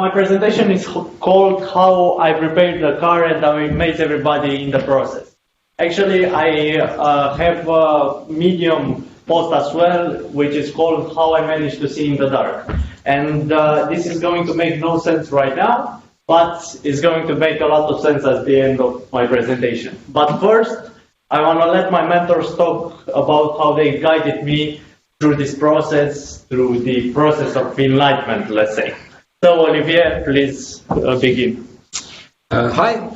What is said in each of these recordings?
My presentation is called How I Prepared the Car and I Made Everybody in the Process. Actually, I have a medium post as well, which is called How I Managed to See in the Dark. And this is going to make no sense right now, but it's going to make a lot of sense at the end of my presentation. But first, I want to let my mentors talk about how they guided me through this process, through the process of enlightenment, let's say. So, Olivier, please begin. Hi.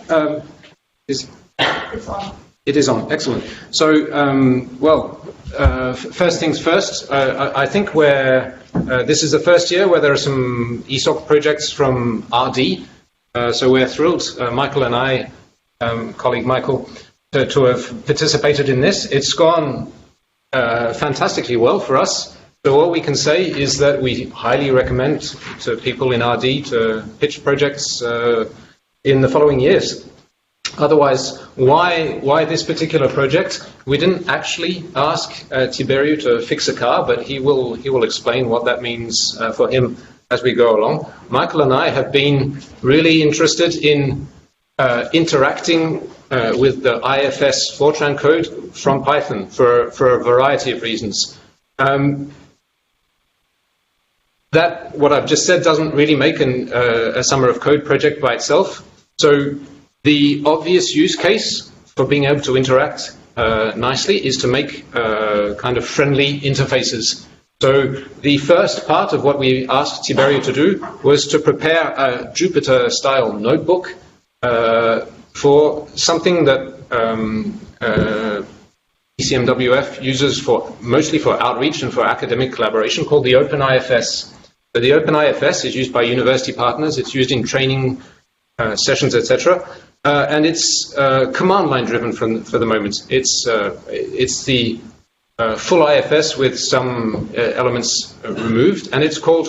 It is on. Excellent. So, first things first. I think this is the first year where there are some ESoC projects from RD. So we're thrilled, Michael and I, colleague Michael, to have participated in this. It's gone fantastically well for us. So what we can say is that we highly recommend to people in RD to pitch projects in the following years. Otherwise, why this particular project? We didn't actually ask Tiberiu to fix a car, but he will explain what that means for him as we go along. Michael and I have been really interested in interacting with the IFS Fortran code from Python for a variety of reasons. That, what I've just said, doesn't really make a Summer of Code project by itself. So the obvious use case for being able to interact nicely is to make kind of friendly interfaces. So the first part of what we asked Tiberiu to do was to prepare a Jupyter-style notebook for something that ECMWF uses mostly for outreach and for academic collaboration, called the OpenIFS. So the OpenIFS is used by university partners. It's used in training sessions, etc. And it's command line driven for the moment. It's the full IFS with some elements removed, and it's called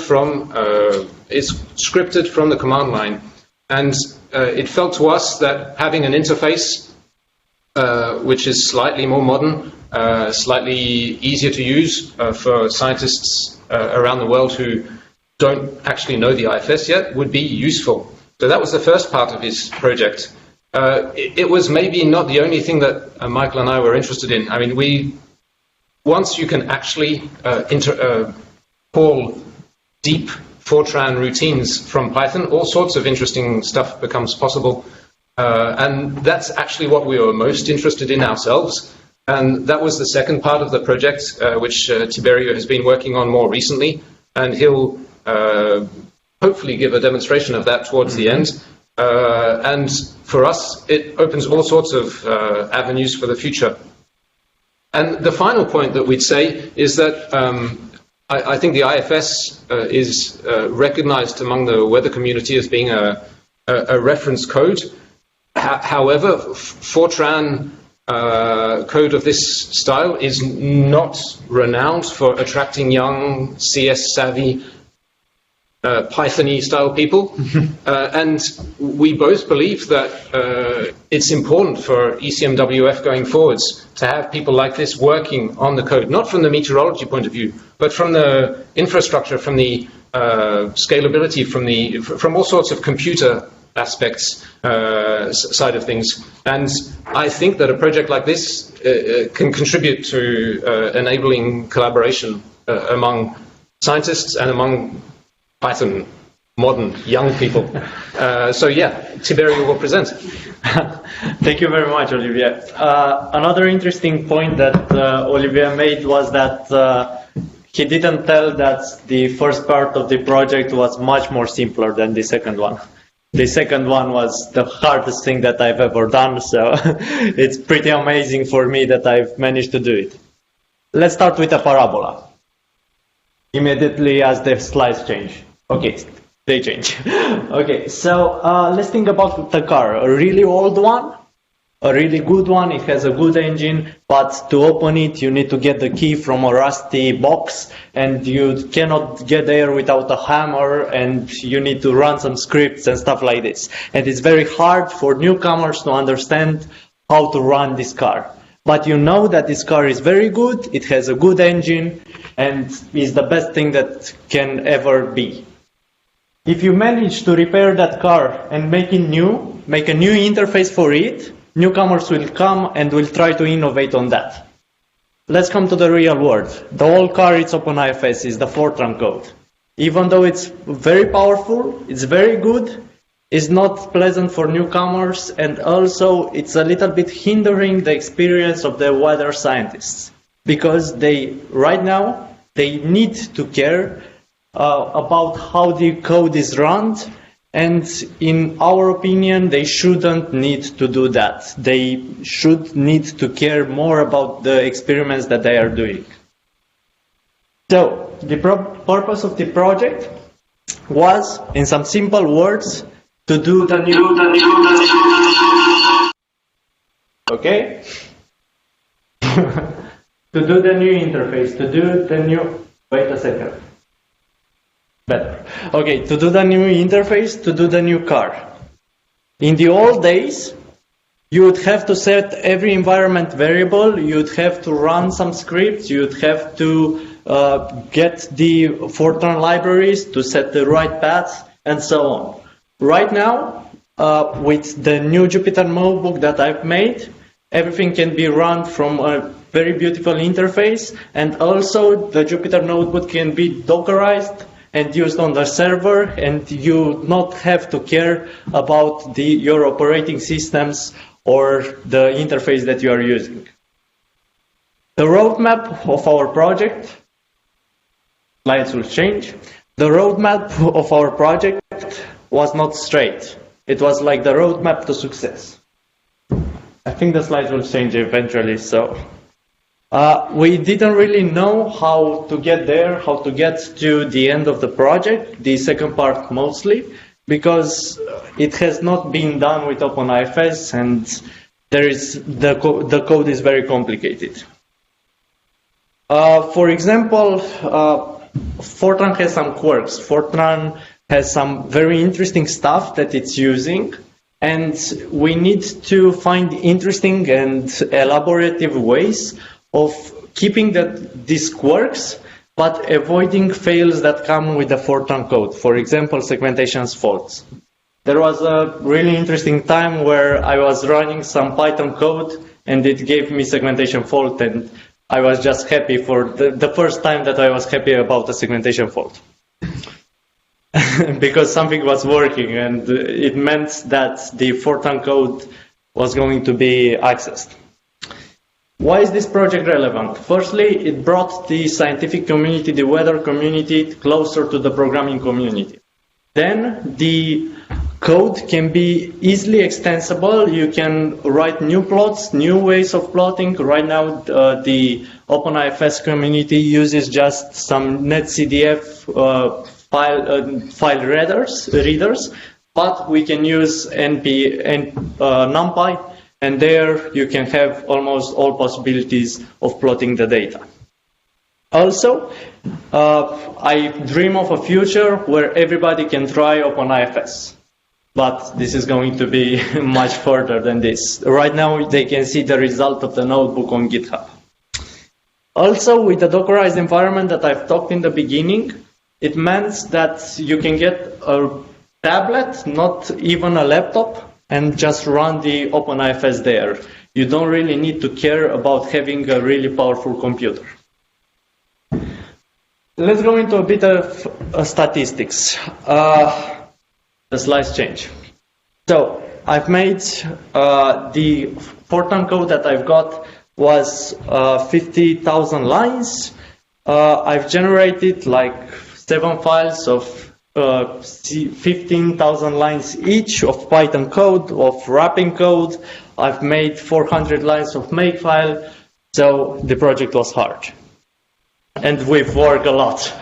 it's scripted from the command line. And it felt to us that having an interface which is slightly more modern, slightly easier to use for scientists around the world who don't actually know the IFS yet, would be useful. So that was the first part of his project. It was maybe not the only thing that Michael and I were interested in. I mean, once you can actually call deep Fortran routines from Python, all sorts of interesting stuff becomes possible. And that's actually what we were most interested in ourselves. And that was the second part of the project, which Tiberiu has been working on more recently. And he'll hopefully give a demonstration of that towards the end. And for us, it opens all sorts of avenues for the future. And the final point that we'd say is that I think the IFS is recognized among the weather community as being a reference code. However, Fortran code of this style is not renowned for attracting young, CS-savvy, Python-y style people. And we both believe that it's important for ECMWF going forwards to have people like this working on the code, not from the meteorology point of view, but from the infrastructure, from the scalability, from all sorts of computer aspects side of things. And I think that a project like this can contribute to enabling collaboration among scientists and among Python modern young people. So yeah, Tiberiu will present. Thank you very much, Olivier. Another interesting point that Olivier made was that he didn't tell that the first part of the project was much more simpler than the second one. The second one was the hardest thing that I've ever done, so it's pretty amazing for me that I've managed to do it. Let's start with a parabola. Immediately as the slides change. Okay, they change. Okay, so let's think about the car. A really old one, a really good one, it has a good engine, but to open it you need to get the key from a rusty box, and you cannot get there without a hammer, and you need to run some scripts and stuff like this. And it's very hard for newcomers to understand how to run this car. but you know that this car is very good, it has a good engine, and is the best thing that can ever be. If you manage to repair that car and make it new, make a new interface for it, newcomers will come and will try to innovate on that. Let's come to the real world. The whole car is OpenIFS, is the Fortran code. Even though it's very powerful, it's very good, it's not pleasant for newcomers, and also it's a little bit hindering the experience of the wider scientists. Because right now, they need to care about how the code is run, and in our opinion, they shouldn't need to do that. They should need to care more about the experiments that they are doing. So, the purpose of the project was, in some simple words, to do the new... Okay? To do the new interface, to do the new... Wait a second. Better. Okay, to do the new interface, to do the new car. In the old days, you would have to set every environment variable, you'd have to run some scripts, you'd have to get the Fortran libraries to set the right paths, and so on. Right now, with the new Jupyter notebook that I've made, everything can be run from a very beautiful interface, and also the Jupyter notebook can be Dockerized and used on the server, and you not have to care about your operating systems or the interface that you are using. The roadmap of our project, slides will change. The roadmap of our project was not straight. It was like the roadmap to success. I think the slides will change eventually, so. We didn't really know how to get there, how to get to the end of the project, the second part mostly, because it has not been done with OpenIFS, and the code is very complicated. For example, Fortran has some quirks. Fortran has some very interesting stuff that it's using, and we need to find interesting and elaborative ways of keeping these quirks, but avoiding fails that come with the Fortran code. For example, segmentation faults. There was a really interesting time where I was running some Python code, and it gave me segmentation fault, and I was just happy for the first time that I was happy about a segmentation fault. Because something was working, and it meant that the Fortran code was going to be accessed. Why is this project relevant? Firstly, it brought the scientific community, the weather community, closer to the programming community. Then the code can be easily extensible. You can write new plots, new ways of plotting. Right now, the OpenIFS community uses just some netcdf file readers, but we can use NumPy, and there you can have almost all possibilities of plotting the data. Also, I dream of a future where everybody can try OpenIFS. But this is going to be much further than this. Right now, they can see the result of the notebook on GitHub. Also, with the Dockerized environment that I've talked in the beginning, it means that you can get a tablet, not even a laptop, and just run the OpenIFS there. You don't really need to care about having a really powerful computer. Let's go into a bit of statistics. The slides change. So I've made the Fortran code that I've got was 50,000 lines. I've generated like 7 files of 15,000 lines each of Python code, of wrapping code. I've made 400 lines of makefile, so the project was hard. And we've worked a lot.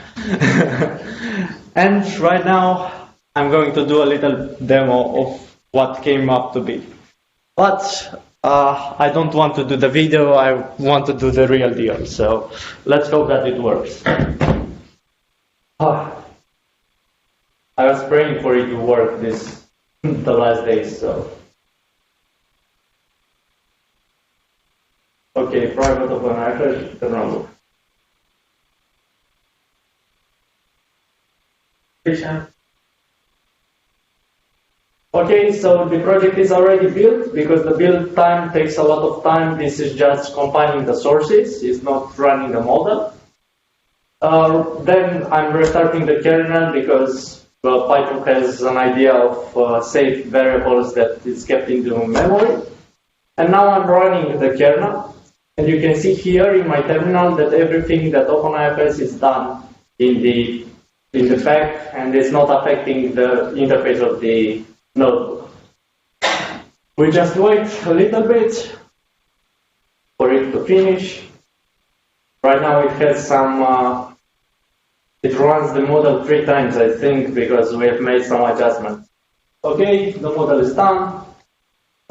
And right now, I'm going to do a little demo of what came up to be. But I don't want to do the video, I want to do the real deal. So let's hope that it works. I was praying for it to work the last days, so. Okay, private open access, the run. Okay, so the project is already built. Because the build time takes a lot of time, this is just compiling the sources, it's not running the model. Then I'm restarting the kernel because Python has an idea of safe variables that is kept into memory. And now I'm running the kernel. And you can see here in my terminal that everything that OpenIFS is done in the back, and it's not affecting the interface of the notebook. We just wait a little bit for it to finish. Right now it has some, it runs the model 3 times, I think, because we have made some adjustments. Okay, the model is done.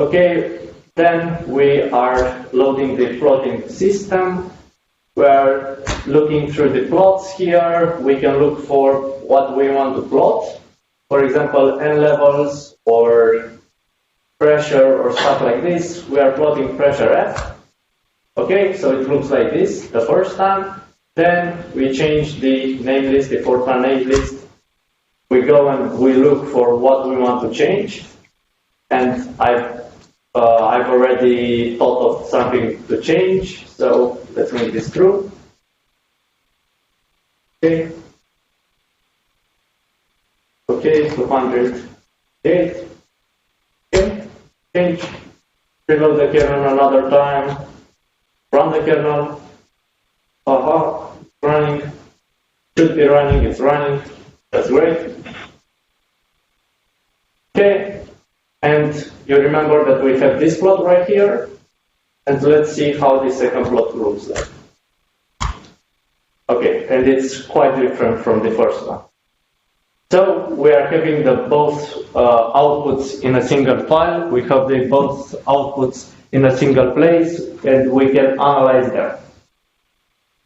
Okay, then we are loading the plotting system. We're looking through the plots here. We can look for what we want to plot. For example, N levels or pressure or stuff like this. We are plotting pressure F. Okay, so it looks like this the first time. Then we change the name list, the Fortran name list. We go and we look for what we want to change. And I've already thought of something to change, so let's make this true. Okay. Okay, 208. Okay, change. Reload the kernel another time. Run the kernel. Aha, running. Should be running, it's running. That's great. Okay, and you remember that we have this plot right here. And let's see how the second plot looks like. Okay, and it's quite different from the first one. So we are having the both outputs in a single file. We have the both outputs in a single place, and we can analyze them.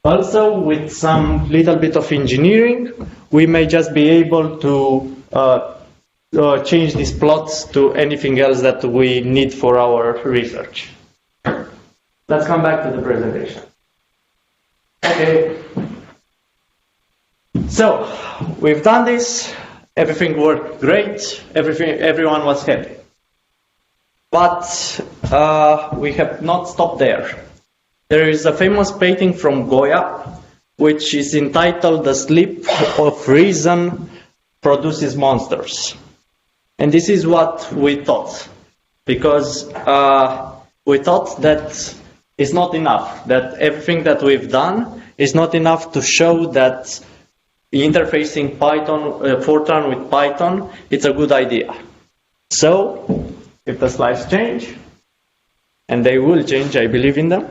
Also, with some little bit of engineering, we may just be able to change these plots to anything else that we need for our research. Let's come back to the presentation. Okay. So, we've done this. Everything worked great. Everyone was happy. But we have not stopped there. There is a famous painting from Goya, which is entitled "The Sleep of Reason Produces Monsters." And this is what we thought, because we thought that it's not enough, that everything that we've done is not enough to show that interfacing Fortran with Python, it's a good idea. So, if the slides change, and they will change, I believe in them.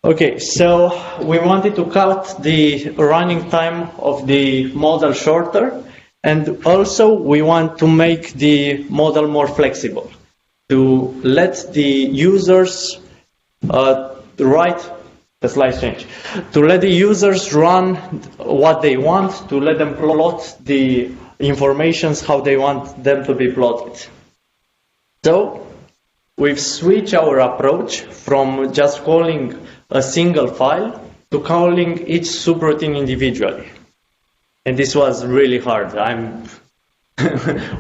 Okay, so we wanted to cut the running time of the model shorter, and also we want to make the model more flexible, to let the users the slides change. To let the users run what they want, to let them plot the informations how they want them to be plotted. So, we've switched our approach from just calling a single file to calling each subroutine individually. And this was really hard.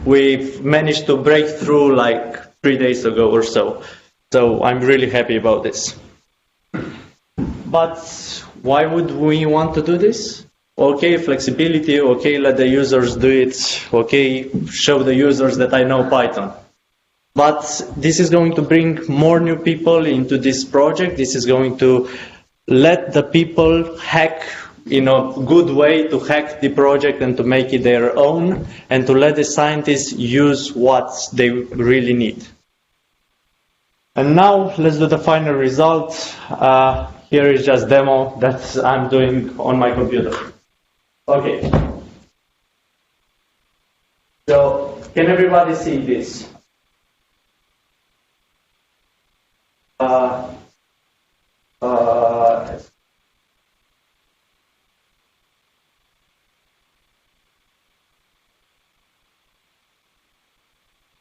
We've managed to break through like 3 days ago or so. So I'm really happy about this. But why would we want to do this? Okay, flexibility, okay, let the users do it, okay, show the users that I know Python. But this is going to bring more new people into this project. This is going to let the people hack in a good way, to hack the project and to make it their own, and to let the scientists use what they really need. And now let's do the final result. Here is just demo that I'm doing on my computer. Okay. So, can everybody see this?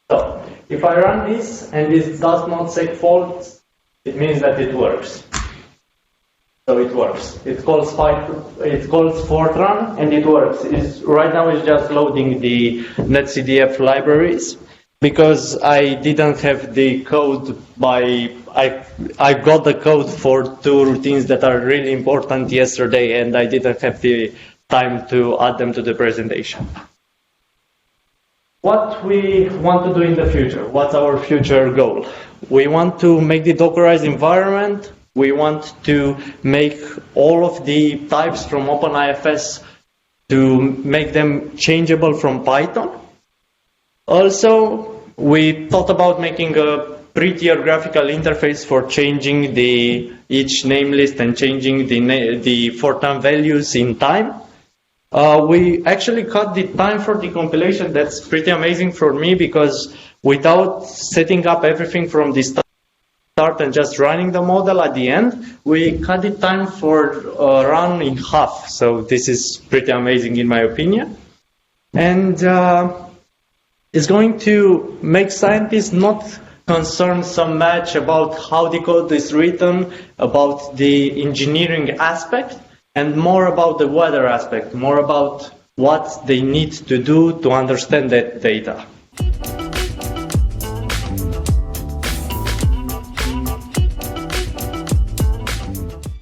So, if I run this and this does not take faults, it means that it works. So it works. It calls Fortran and it works. Right now it's just loading the netcdf libraries because I didn't have the code I got the code for 2 routines that are really important yesterday and I didn't have the time to add them to the presentation. What we want to do in the future, what's our future goal? We want to make the Dockerized environment. We want to make all of the types from OpenIFS to make them changeable from Python. Also, we thought about making a prettier graphical interface for changing each name list and changing the Fortran values in time. We actually cut the time for the compilation. That's pretty amazing for me because without setting up everything from the start and just running the model at the end, we cut the time for run in half. So this is pretty amazing in my opinion. And it's going to make scientists not concerned so much about how the code is written, about the engineering aspect, and more about the weather aspect, more about what they need to do to understand that data.